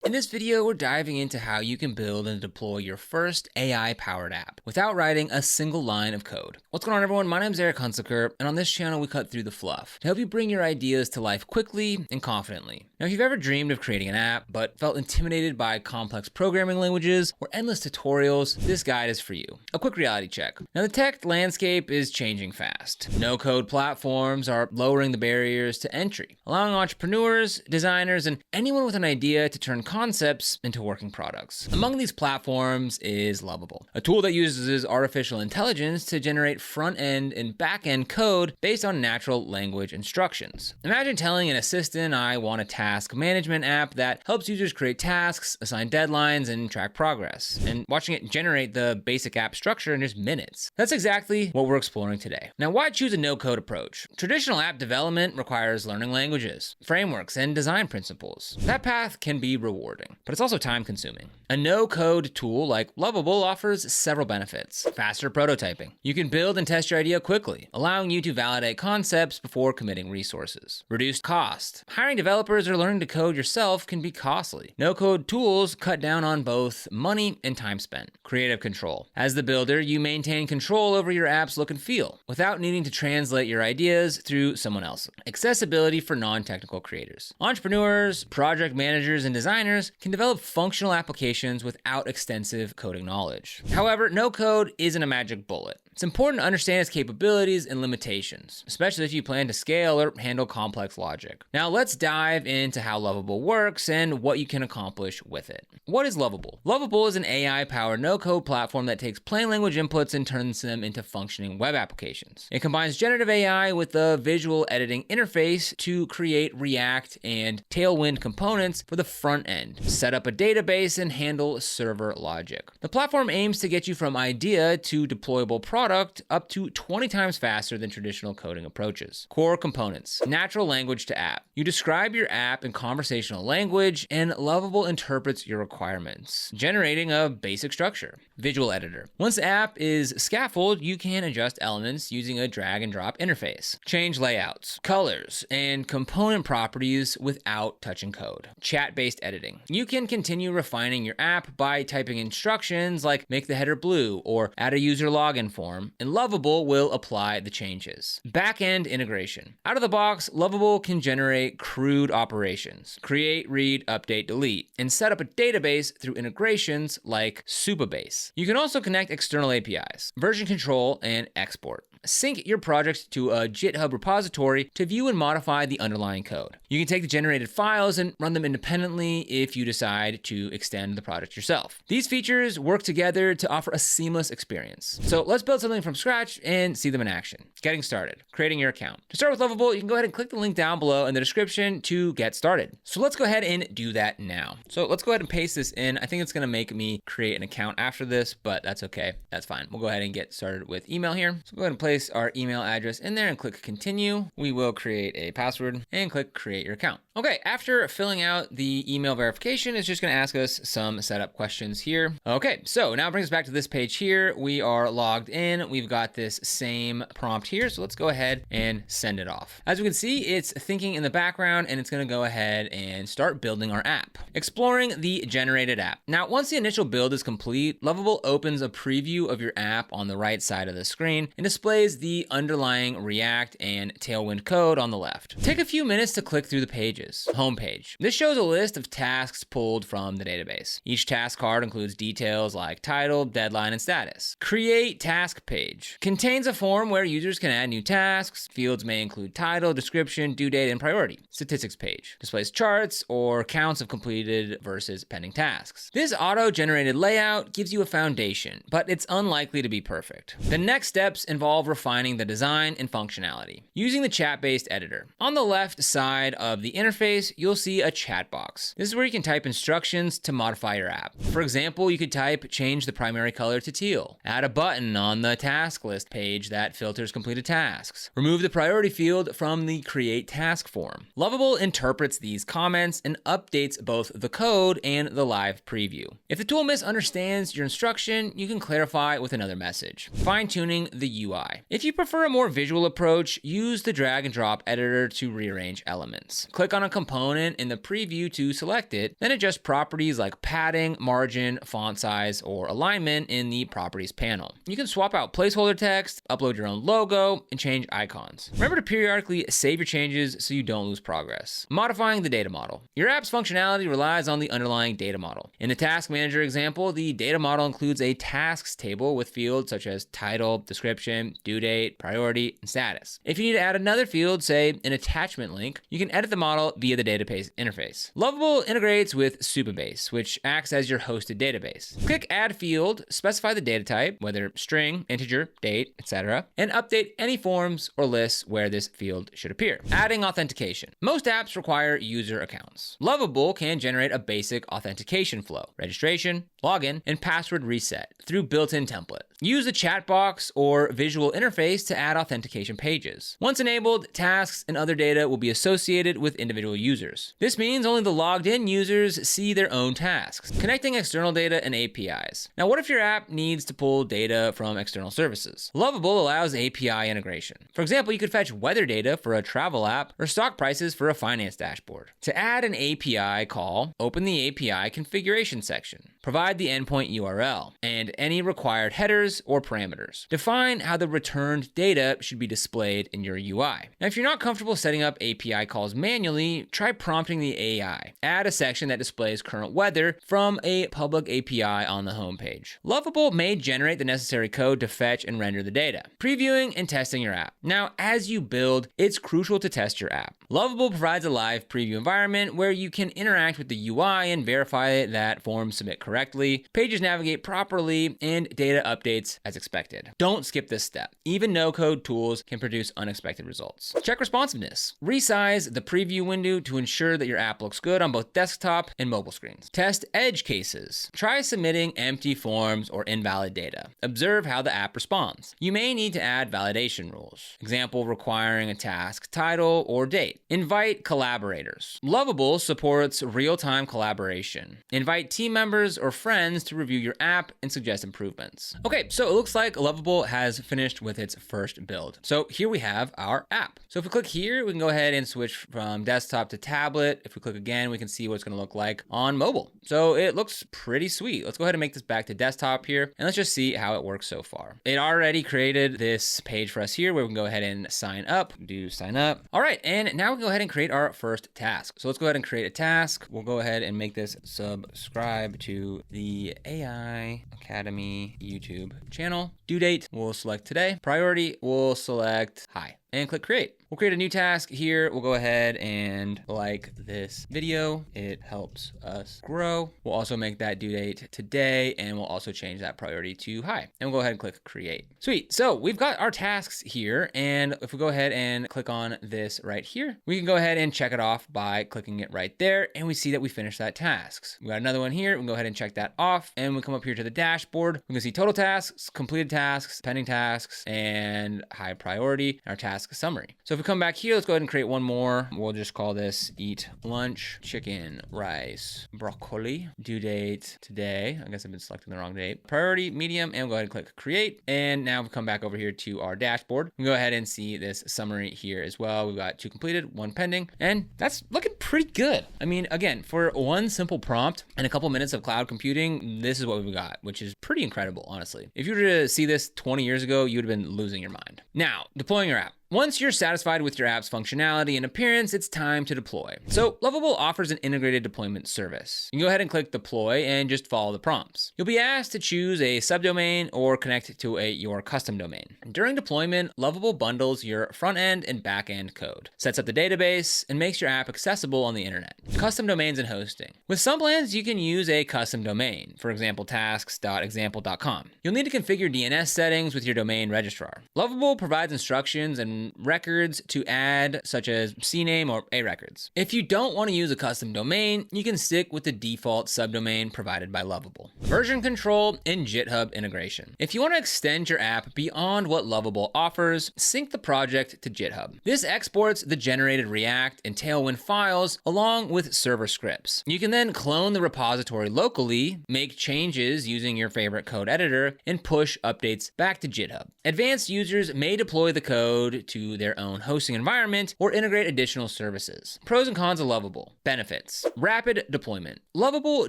In this video, we're diving into how you can build and deploy your first AI-powered app without writing a single line of code. What's going on, everyone? My name is Eric Hunsaker, and on this channel, we cut through the fluff to help you bring your ideas to life quickly and confidently. Now, if you've ever dreamed of creating an app, but felt intimidated by complex programming languages or endless tutorials, this guide is for you. A quick reality check. Now, the tech landscape is changing fast. No-code platforms are lowering the barriers to entry, allowing entrepreneurs, designers, and anyone with an idea to turn concepts into working products. Among these platforms is Lovable, a tool that uses artificial intelligence to generate front-end and back-end code based on natural language instructions. Imagine telling an assistant, I want a task management app that helps users create tasks, assign deadlines, and track progress, and watching it generate the basic app structure in just minutes. That's exactly what we're exploring today. Now, why choose a no-code approach? Traditional app development requires learning languages, frameworks, and design principles. That path can be rewarding, but it's also time-consuming. A no-code tool like Lovable offers several benefits. Faster prototyping. You can build and test your idea quickly, allowing you to validate concepts before committing resources. Reduced cost. Hiring developers or learning to code yourself can be costly. No-code tools cut down on both money and time spent. Creative control. As the builder, you maintain control over your app's look and feel without needing to translate your ideas through someone else. Accessibility for non-technical creators. Entrepreneurs, project managers, and designers can develop functional applications without extensive coding knowledge. However, no code isn't a magic bullet. It's important to understand its capabilities and limitations, especially if you plan to scale or handle complex logic. Now let's dive into how Lovable works and what you can accomplish with it. What is Lovable? Lovable is an AI-powered no-code platform that takes plain language inputs and turns them into functioning web applications. It combines generative AI with a visual editing interface to create React and Tailwind components for the front end, set up a database, and handle server logic. The platform aims to get you from idea to deployable product up to 20 times faster than traditional coding approaches. Core components. Natural language to app. You describe your app in conversational language, and Lovable interprets your requirements, generating a basic structure. Visual editor. Once the app is scaffolded, you can adjust elements using a drag and drop interface. Change layouts, colors, and component properties without touching code. Chat-based editing. You can continue refining your app by typing instructions like make the header blue or add a user login form, and Lovable will apply the changes. Back-end integration. Out of the box, Lovable can generate crude operations, create, read, update, delete, and set up a database through integrations like Supabase. You can also connect external APIs, version control, and export. Sync your project to a GitHub repository to view and modify the underlying code. You can take the generated files and run them independently if you decide to extend the project yourself. These features work together to offer a seamless experience. So let's build something from scratch and see them in action. Getting started. Creating your account. To start with Lovable, you can go ahead and click the link down below in the description to get started. So let's go ahead and do that now. So let's go ahead and paste this in. I think it's going to make me create an account after this, but that's okay. That's fine. We'll go ahead and get started with email here. So go ahead and place our email address in there and click continue. We will create a password and click create your account. Okay, after filling out the email verification, it's just going to ask us some setup questions here. Okay, so now it brings us back to this page here. We are logged in. We've got this same prompt here. So let's go ahead and send it off. As we can see, it's thinking in the background and it's going to go ahead and start building our app. Exploring the generated app. Now, once the initial build is complete, Lovable opens a preview of your app on the right side of the screen and displays the underlying React and Tailwind code on the left. Take a few minutes to click through the pages. Homepage. This shows a list of tasks pulled from the database. Each task card includes details like title, deadline, and status. Create task page. Contains a form where users can add new tasks. Fields may include title, description, due date, and priority. Statistics page. Displays charts or counts of completed versus pending tasks. This auto-generated layout gives you a foundation, but it's unlikely to be perfect. The next steps involve refining the design and functionality. Using the chat-based editor. On the left side of the interface, you'll see a chat box. This is where you can type instructions to modify your app. For example, you could type change the primary color to teal, add a button on the task list page that filters completed tasks, remove the priority field from the create task form. Lovable interprets these comments and updates both the code and the live preview. If the tool misunderstands your instruction, you can clarify with another message. Fine-tuning the UI. UI. If you prefer a more visual approach, use the drag and drop editor to rearrange elements. Click on a component in the preview to select it, then adjust properties like padding, margin, font size, or alignment in the properties panel. You can swap out placeholder text, upload your own logo, and change icons. Remember to periodically save your changes so you don't lose progress. Modifying the data model. Your app's functionality relies on the underlying data model. In the task manager example, the data model includes a tasks table with fields such as title, description, due date, priority, and status. If you need to add another field, say an attachment link, you can edit the model via the database interface. Lovable integrates with Supabase, which acts as your hosted database. Click Add Field, specify the data type, whether string, integer, date, etc., and update any forms or lists where this field should appear. Adding authentication. Most apps require user accounts. Lovable can generate a basic authentication flow, registration, login, and password reset through built-in template. Use the chat box or visual interface to add authentication pages. Once enabled, tasks and other data will be associated with individual users. This means only the logged in users see their own tasks. Connecting external data and APIs. Now, what if your app needs to pull data from external services? Lovable allows API integration. For example, you could fetch weather data for a travel app or stock prices for a finance dashboard. To add an API call, open the API configuration section. Provide the endpoint URL and any required headers or parameters. Define how the returned data should be displayed in your UI. Now, if you're not comfortable setting up API calls manually, try prompting the AI. Add a section that displays current weather from a public API on the homepage. Lovable may generate the necessary code to fetch and render the data. Previewing and testing your app. Now, as you build, it's crucial to test your app. Lovable provides a live preview environment where you can interact with the UI and verify that forms submit correctly, pages navigate properly, and data updates as expected. Don't skip this step. Even no-code tools can produce unexpected results. Check responsiveness. Resize the preview window to ensure that your app looks good on both desktop and mobile screens. Test edge cases. Try submitting empty forms or invalid data. Observe how the app responds. You may need to add validation rules. Example, requiring a task title or date. Invite collaborators. Lovable supports real-time collaboration. Invite team members or friends to review your app and suggest improvements. Okay, so it looks like Lovable has finished with its first build. So here we have our app. So if we click here, we can go ahead and switch from desktop to tablet. If we click again, we can see what it's going to look like on mobile. So it looks pretty sweet. Let's go ahead and make this back to desktop here, and let's just see how it works so far. It already created this page for us here where we can go ahead and sign up, do sign up. All right, and now we can go ahead and create our first task. So let's go ahead and create a task. We'll go ahead and make this subscribe to the AI Academy YouTube channel. Due date, we'll select today. Priority, we'll select high and click create. We'll create a new task here. We'll go ahead and like this video. It helps us grow. We'll also make that due date today, and we'll also change that priority to high. And we'll go ahead and click create. Sweet. So we've got our tasks here. And if we go ahead and click on this right here, we can go ahead and check it off by clicking it right there. And we see that we finished that tasks. We got another one here. We can go ahead and check that off. And we come up here to the dashboard. We can see total tasks, completed tasks, pending tasks, and high priority, and our task summary. So if we come back here, let's go ahead and create one more. We'll just call this eat lunch, chicken, rice, broccoli, due date today. I guess I've been selecting the wrong date. Priority, medium, and we'll go ahead and click create. And now we come back over here to our dashboard. We can go ahead and see this summary here as well. We've got 2 completed, 1 pending, and that's looking pretty good. I mean, again, for one simple prompt and a couple minutes of cloud computing, this is what we've got, which is pretty incredible, honestly. If you were to see this 20 years ago, you would have been losing your mind. Now, deploying your app. Once you're satisfied with your app's functionality and appearance, it's time to deploy. So Lovable offers an integrated deployment service. You can go ahead and click deploy and just follow the prompts. You'll be asked to choose a subdomain or connect to your custom domain. During deployment, Lovable bundles your front end and back end code, sets up the database, and makes your app accessible on the internet. Custom domains and hosting. With some plans, you can use a custom domain, for example, tasks.example.com. You'll need to configure DNS settings with your domain registrar. Lovable provides instructions and and records to add, such as CNAME or A records. If you don't want to use a custom domain, you can stick with the default subdomain provided by Lovable. Version control and GitHub integration. If you want to extend your app beyond what Lovable offers, sync the project to GitHub. This exports the generated React and Tailwind files along with server scripts. You can then clone the repository locally, make changes using your favorite code editor, and push updates back to GitHub. Advanced users may deploy the code to their own hosting environment or integrate additional services. Pros and cons of Lovable. Benefits. Rapid deployment. Lovable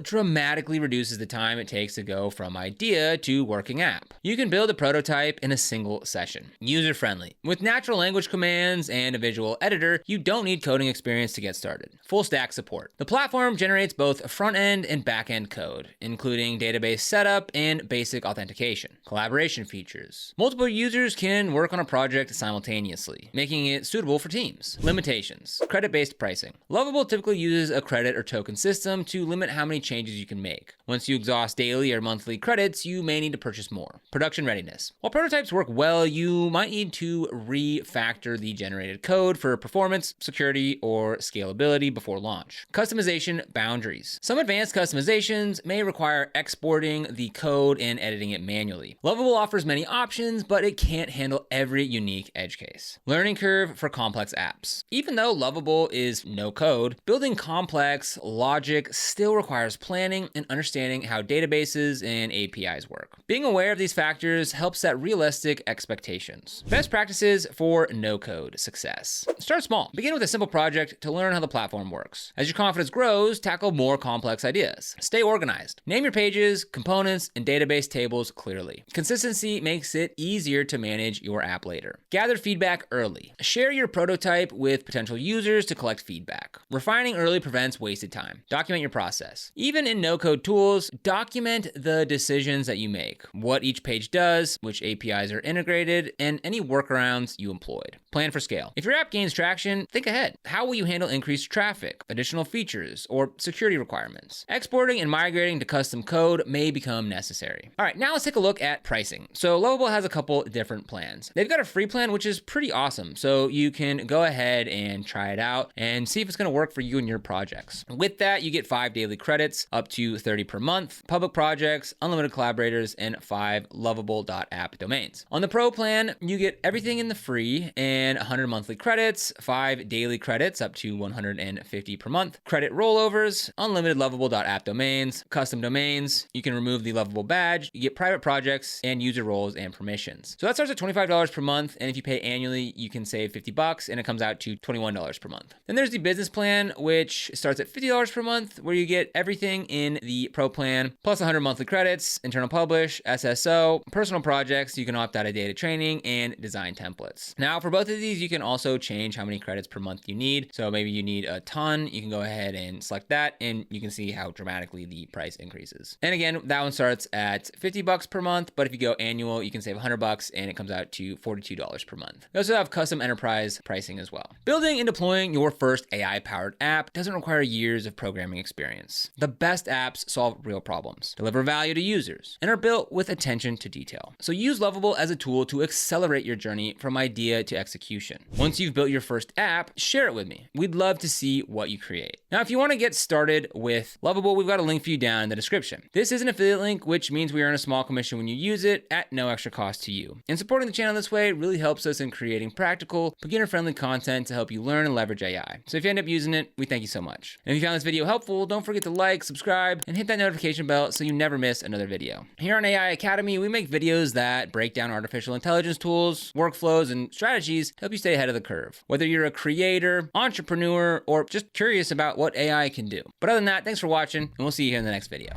dramatically reduces the time it takes to go from idea to working app. You can build a prototype in a single session. User-friendly. With natural language commands and a visual editor, you don't need coding experience to get started. Full stack support. The platform generates both front-end and back-end code, including database setup and basic authentication. Collaboration features. Multiple users can work on a project simultaneously, making it suitable for teams. Limitations. Credit-based pricing. Lovable typically uses a credit or token system to limit how many changes you can make. Once you exhaust daily or monthly credits, you may need to purchase more. Production readiness. While prototypes work well, you might need to refactor the generated code for performance, security, or scalability before launch. Customization boundaries. Some advanced customizations may require exporting the code and editing it manually. Lovable offers many options, but it can't handle every unique edge case. Learning curve for complex apps. Even though Lovable is no code, building complex logic still requires planning and understanding how databases and APIs work. Being aware of these factors helps set realistic expectations. Best practices for no-code success. Start small. Begin with a simple project to learn how the platform works. As your confidence grows, tackle more complex ideas. Stay organized. Name your pages, components, and database tables clearly. Consistency makes it easier to manage your app later. Gather feedback early. Share your prototype with potential users to collect feedback. Refining early prevents wasted time. Document your process. Even in no-code tools, document the decisions that you make, what each page does, which APIs are integrated, and any workarounds you employed. Plan for scale. If your app gains traction, think ahead. How will you handle increased traffic, additional features, or security requirements? Exporting and migrating to custom code may become necessary. All right, now let's take a look at pricing. So Lovable has a couple different plans. They've got a free plan, which is pretty awesome. So you can go ahead and try it out and see if it's going to work for you and your projects. With that, you get 5 daily credits, up to 30 per month, public projects, unlimited collaborators, and 5 lovable.app domains. On the pro plan, you get everything in the free and 100 monthly credits, 5 daily credits, up to 150 per month, credit rollovers, unlimited lovable.app domains, custom domains. You can remove the Lovable badge. You get private projects and user roles and permissions. So that starts at $25 per month, and if you pay annually, you can save $50, and it comes out to $21 per month. Then there's the business plan, which starts at $50 per month, where you get everything in the pro plan, plus 100 monthly credits, internal publish, SSO, personal projects. You can opt out of data training and design templates. Now, for both of these, you can also change how many credits per month you need. So maybe you need a ton, you can go ahead and select that, and you can see how dramatically the price increases. And again, that one starts at $50 per month, but if you go annual, you can save $100, and it comes out to $42 per month. We also have custom enterprise pricing as well. Building and deploying your first AI-powered app doesn't require years of programming experience. The best apps solve real problems, deliver value to users, and are built with attention to detail. So use Lovable as a tool to accelerate your journey from idea to execution. Once you've built your first app, share it with me. We'd love to see what you create. Now, if you want to get started with Lovable, we've got a link for you down in the description. This is an affiliate link, which means we earn a small commission when you use it at no extra cost to you. And supporting the channel this way really helps us in creating practical, beginner-friendly content to help you learn and leverage AI. So if you end up using it, we thank you so much. And if you found this video helpful, don't forget to like, subscribe, and hit that notification bell so you never miss another video. Here on AI Academy, we make videos that break down artificial intelligence tools, workflows, and strategies to help you stay ahead of the curve. Whether you're a creator, entrepreneur, or just curious about what AI can do. But other than that, thanks for watching, and we'll see you here in the next video.